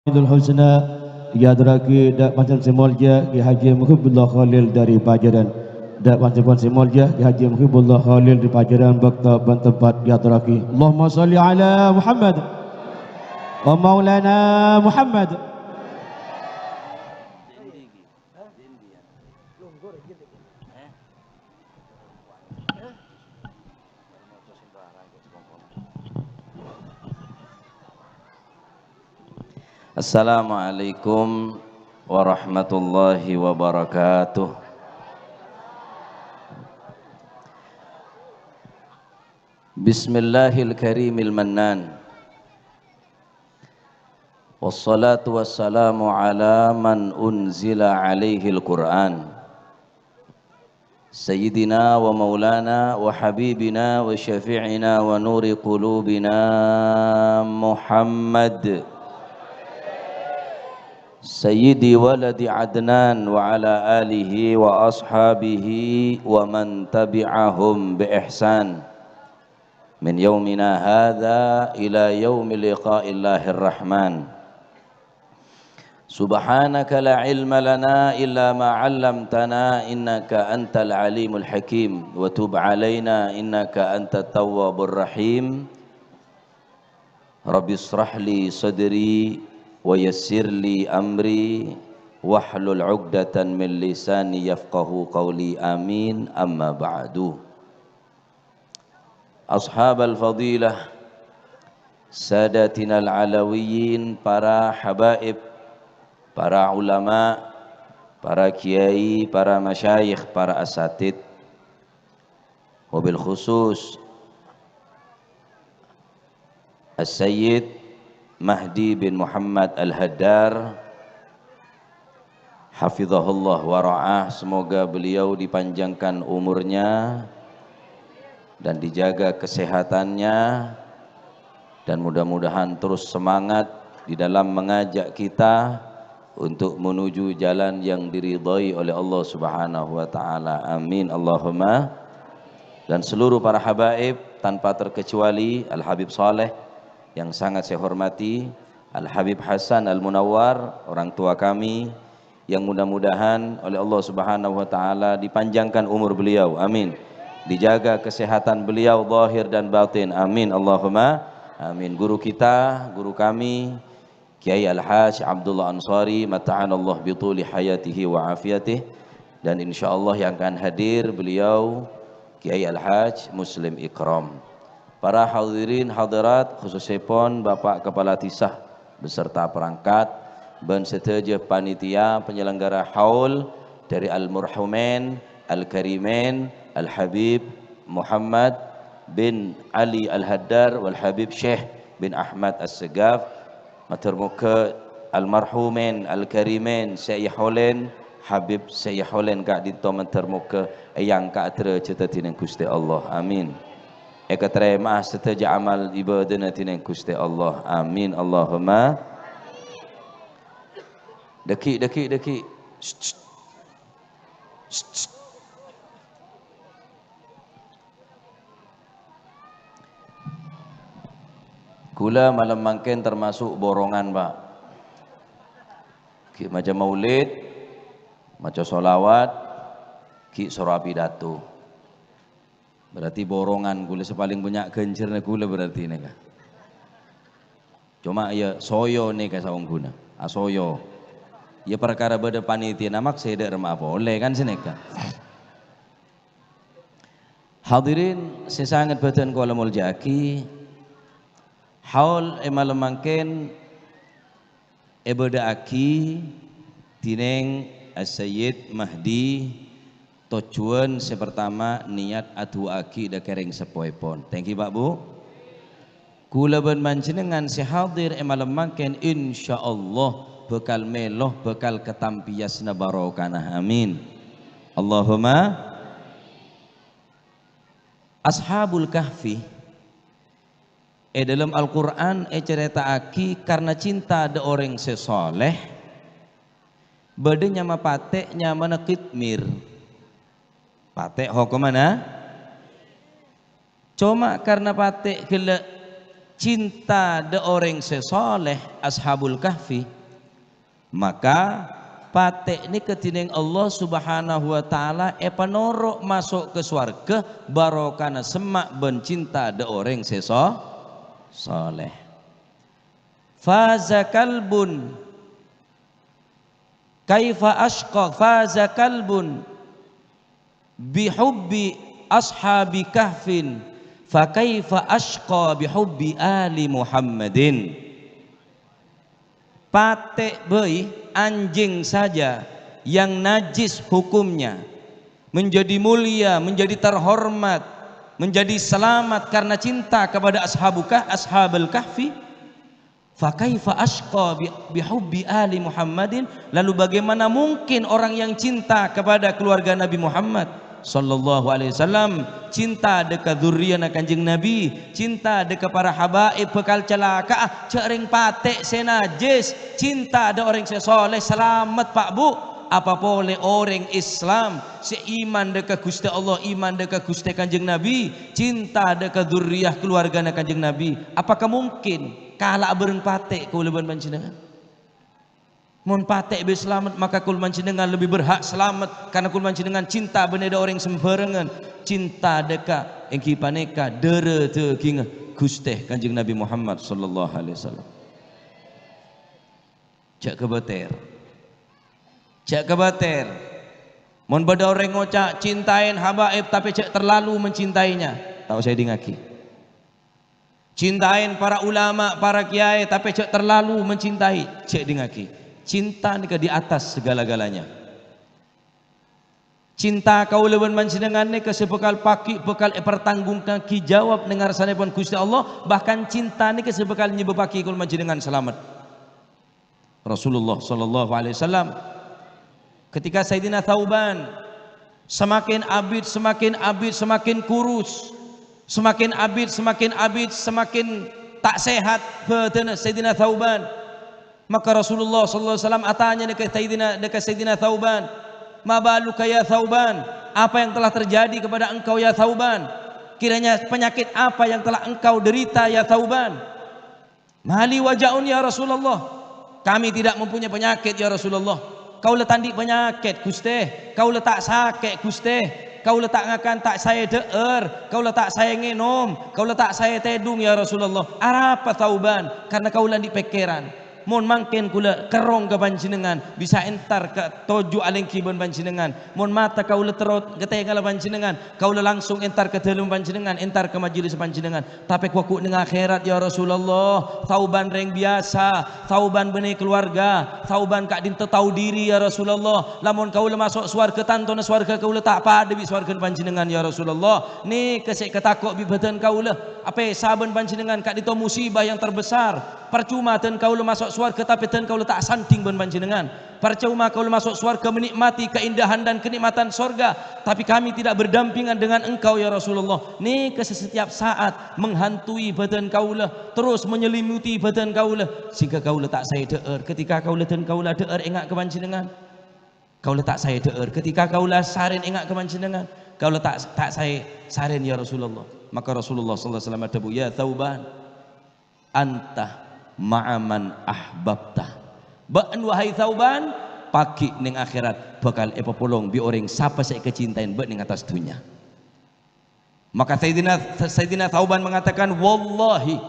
Idul Husna ya deraki dak macam semolja Ki Haji Muhibbullah Khalil dari Pajaran dak macam semolja Ki Haji Muhibbullah Khalil di Pajaran bakta bantempat ya deraki Allahumma salli ala Muhammad wa maulana Muhammad. Assalamualaikum warahmatullahi wabarakatuh. Bismillahirrahmanirrahim mannan. Wassalatu wassalamu ala man unzila alaihil Qur'an. Sayyidina wa maulana wa habibina wa syafi'ina wa nuri qulubina Muhammad Sayyidi waladi Adnan wa ala alihi wa ashabihi wa man tabi'ahum bi ihsan min yaumina hadha ila yaumi liqa'illahir rahman. Subhanaka la ilma lana illa ma 'allamtana innaka antal alimul hakim wa tub alaina innaka antat tawwabur rahim. Rabbi israh li sadri wa yassir li amri wahlul 'uqdatan min lisani yafqahu qawli amin amma ba'du. Ashabal fadilah, sadatinal alawiyyin, para habaib, para ulama, para kiai, para masyayikh, para asatid, wabil khusus As-Sayyid Mahdi bin Muhammad Al-Haddar hafizahullah wa ra'ah. Semoga beliau dipanjangkan umurnya dan dijaga kesehatannya, dan mudah-mudahan terus semangat di dalam mengajak kita untuk menuju jalan yang diridhai oleh Allah Subhanahu wa taala. Amin Allahumma. Dan seluruh para habaib tanpa terkecuali Al-Habib Saleh yang sangat saya hormati, Al-Habib Hasan Al-Munawwar, orang tua kami, yang mudah-mudahan oleh Allah Subhanahu wa taala dipanjangkan umur beliau, amin. Dijaga kesehatan beliau zahir dan batin, amin Allahumma amin. Guru kita, guru kami Kiai Al-Hajj Abdullah Ansari, mata'anallah bituli hayatihi wa afiyatih, dan insyaallah yang akan hadir beliau Kiai Al-Hajj Muslim Ikram. Para hadirin hadirat, khususnya pun Bapak Kepala Tisah beserta perangkat dan setuju panitia penyelenggara haul dari Al-Murhumain Al-Karimain Al-Habib Muhammad bin Ali Al-Haddar wal Habib Syekh bin Ahmad As-Segaf, matur muka Al-Marhumain Al-Karimain Sayyihulen Habib Sayyihulen kak dito matur muka yang kak tere cerita tinang Gusti Allah, amin. Eka terima seteja amal ibadah tinang Gusti Allah, amin Allahumma. Deki. Kula malam mangken termasuk borongan, Pak. Ki macam maulid, macam solawat, ki sorapi datu. Berarti borongan kula sepaling banyak gencernya kula berarti ini kah. Cuma ya soyo nih kah saung guna. Asoyo. Ya perkara beda panitia namak saya dak remah boleh kan sini kah. Hadirin sesangat beten kula muljaki. Haul malam mangken beda aki tineng As-Sayyid Mahdi tujuan sepertama niat adu aki da kering sepoepon. Thank you Pak Bu. Kula ben manjenengan sehadir malam mangken insyaallah bekal meloh bekal ketampiasna barokana, amin Allahumma. Ashabul Kahfi dalam Al-Quran cerita aki karena cinta ada orang sesoleh bedanya ma pateknya mana kitmir. Patek hukum mana? Cuma karena patek kele cinta de orang sesoleh ashabul kahfi, maka patek ni ketining Allah subhanahu wa ta'ala panorok masuk ke surga barokana semak bencinta de orang sesoleh. Faza kalbun kaifa ashqa, faza kalbun bihubbi ashabi kahfin fa kaifa ashqa bihubbi ali Muhammadin. Patek bayi anjing saja yang najis hukumnya menjadi mulia, menjadi terhormat, menjadi selamat karena cinta kepada ashabul kahfi. Fa kaifa ashqa bihubbi ali Muhammadin. Lalu bagaimana mungkin orang yang cinta kepada keluarga Nabi Muhammad sallallahu alaihi wasallam, cinta dekat zuriat kanjeng Nabi, cinta dekat para habaib bekal celaka cering patek senajis, cinta ada orang sesoleh selamat Pak Bu. Apa boleh orang Islam seiman dekat Gusti Allah, iman dekat Gusti kanjeng Nabi, cinta dekat zuriat keluarga kanjeng Nabi, apakah mungkin kalah bereng patek kau leban panjenengan? Mun patek be selamat maka kul mancinengan lebih berhak selamat karena kul mancinengan cinta beneda orang sembarangan, cinta deka engki paneka dere te king Gusti kanjeng Nabi Muhammad sallallahu alaihi wasallam. Cak kebater mun beda orang ngocak cintain habaib tapi cak terlalu mencintainya, tahu saya dingaki. Cintain para ulama, para kiai tapi cak terlalu mencintai, cak dingaki. Cinta ni di atas segala-galanya. Cinta kau leban mancinengan ni ke sebekal paki bekal pertanggungkan ki jawab dengar sanepun Gusti Allah, bahkan cinta ni ke sebekal nyebepaki kul mancinengan selamat. Rasulullah sallallahu alaihi wasallam ketika Sayyidina Thauban semakin abid semakin kurus, semakin abid semakin tak sehat betena Sayyidina Thauban. Maka Rasulullah sallallahu alaihi wasallam atanya dekat Sayyidina Thauban, "Ma baluka ya Thauban? Apa yang telah terjadi kepada engkau ya Thauban? Kiranya penyakit apa yang telah engkau derita ya Thauban?" "Mali wajaun ya Rasulullah." "Kami tidak mempunyai penyakit ya Rasulullah." "Kau letak penyakit Gusti, kau letak sakit Gusti, kau letak ngakan tak saya deer, kau letak saya ngenom, kau letak saya tedung ya Rasulullah." "Apa Thauban?" "Karena kau landi pikiran. Mun mangken kula kerong ke panjenengan bisa entar ke toju alengki bon panjenengan. Mun mata kau leterot getengala panjenengan, kau langsung entar ke dalam panjenengan, entar ke majelis panjenengan. Tapi kuku ning akhirat ya Rasulullah, Thauban reng biasa, Thauban bene keluarga, Thauban kak dinto tahu diri ya Rasulullah. Lamun kau masuk swarga tantona swarga kau letak pada bi swarga panjenengan ya Rasulullah. Ni kesek ketakok bi badan kau le. Apa saben panjenengan kak dinto musibah yang terbesar. Percuma dan kau masuk swarga tapi dan kau letak sanding ben panjenengan. Percuma kau masuk swarga menikmati keindahan dan kenikmatan sorga, tapi kami tidak berdampingan dengan engkau ya Rasulullah. Ni ke setiap saat menghantui badan kau lah, terus menyelimuti badan kau lah, sehingga kau letak saya deer. Ketika kau letak kau lah deer ingat ke panjenengan. Kau letak saya deer. Ketika kau lah saren ingat ke panjenengan. Kau letak tak saya saren ya Rasulullah. Maka Rasulullah sallallahu alaihi wasallam adabu ya Thauban, anta ma'aman ahbabta. Ba'an wahai Thauban, pagi ning akhirat bakal epopolong bi orang siapa saya kecintain be ning atas dunia. Maka Sayyidina Thauban mengatakan, wallahi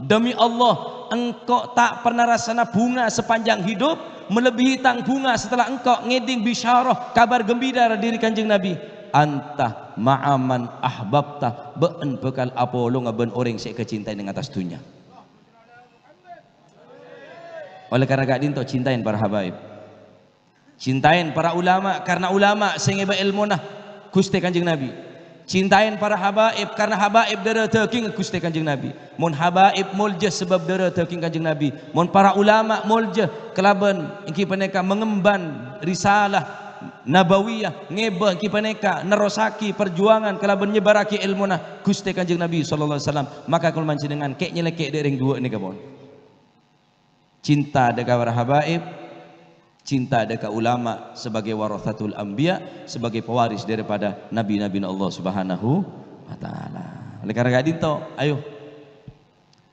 demi Allah engkau tak pernah rasana bunga sepanjang hidup melebihi tang bunga setelah engkau ngeding bisyarah kabar gembira dari kanjeng Nabi. Anta ma'aman ahbabta, ba'an bakal apolong ben orang saya kecintain ning atas dunia. Oleh karena gak dinto cintain para habaib, cintain para ulama karena ulama sehingga ilmu nah Gusti kanjeng Nabi. Cintain para habaib karena habaib dara teuking Gusti kanjeng Nabi. Mun habaib mulja sebab dara teuking kanjeng Nabi. Mun para ulama mulja kelaban engki paneka mengemban risalah nabawiyah ngeba engki paneka nerosaki perjuangan kelaban nyebaraki ilmu nah Gusti kanjeng Nabi sallallahu alaihi wasallam. Maka kul manjenengan kek nyelekek dereng dua ni kabon. Cinta dekat para habaib, cinta dekat ulama sebagai warathatul anbiya, sebagai pewaris daripada nabi-nabi Allah Subhanahu wa taala. Oleh karena itu, ayo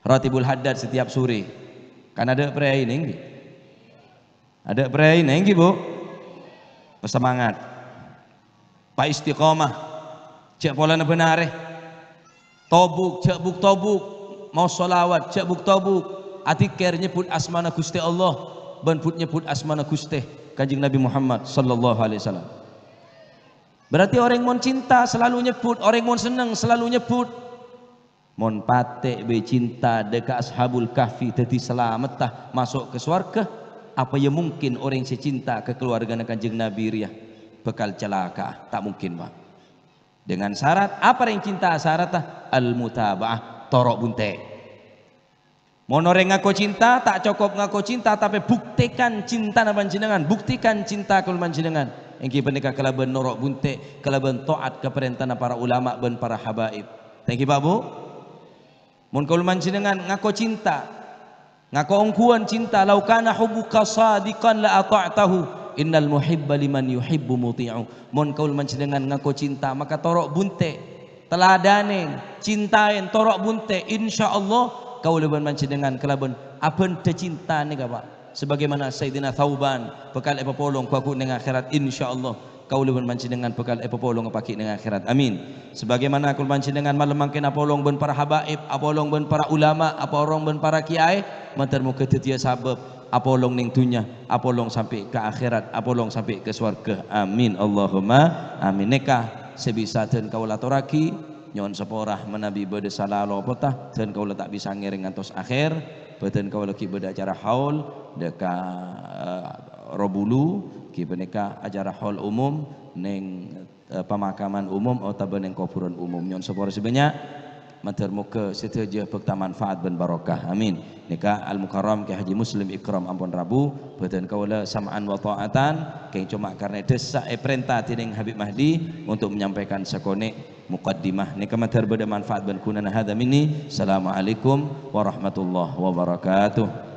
Ratibul Haddad setiap sore. Kan ada perayaan ini. Ada perayaan ini, Bu. Bersemangat. Pak istiqamah. Cek pola benar. Tobuk, cek buk tobuk. Mau solawat, cek buk tobuk. Atikir nyebut asmana Gusti Allah, ban put nyebut asmana Gusti Kanjeng Nabi Muhammad sallallahu alaihi wasallam. Berarti orang mon cinta selalu nyebut, orang mon senang selalu nyebut. Mon patek be cinta dekat ashabul kahfi tadi selamat tah masuk ke surga. Apa yang mungkin orang secinta ke keluarga Kanjeng Nabi Riyah bekal celaka? Tak mungkin, Pak. Dengan syarat apa yang cinta syarat al-mutaba'ah, torok bunte. Mon orang ngaku cinta tak cukup ngaku cinta tapi buktikan cinta na panjenengan, buktikan cinta kul panjenengan. Engki penikah kalaban norok bunte, kalaban taat ke perintah para ulama dan para habaib. Thank you Pak Bu. Mon kul panjenengan ngaku cinta, ngaku ongkuan cinta, lau kana hubbuka sadiqan la ata'tahu. Innal muhibba liman yuhibbu muti'u. Mon kaul panjenengan ngaku cinta maka torok bunte, teladanen, cintain torok bunte, insyaallah kaul panjenengan kalaban aben de cinta ni Pak. Sebagaimana Sayyidina Thauban bekal epopolong ku ning akhirat insyaallah kaul panjenengan bekal epopolong paki ning akhirat. Amin. Sebagaimana kaul panjenengan malam mangkin apolong ben para habaib, apolong ben para ulama, apolong ben para kiai, mantar muga dadi sabab apolong ning dunya, apolong sampai ke akhirat, apolong sampai ke surga. Amin Allahumma amin. Nekah sebisa den kaula aturaki nyon seporah menabi bade salalo potah dan kaula tak bisa ngiring ngantos akhir beten kaula ki bade acara haul deka robulu ki beneka acara haul umum ning pemakaman umum atau ning kuburan umum nyon seporah sebanyak matur muga sedaja bekta manfaat ben barokah. Amin. Nika Al Mukarram Ki Haji Muslim Ikram ampun Rabu beten kaula sam'an wa ta'atan keng cuma karena desak perintah tining Habib Mahdi untuk menyampaikan sekone muqaddimah. Nika matur beda manfaat ben kunana hadza minni. Assalamualaikum warahmatullahi wabarakatuh.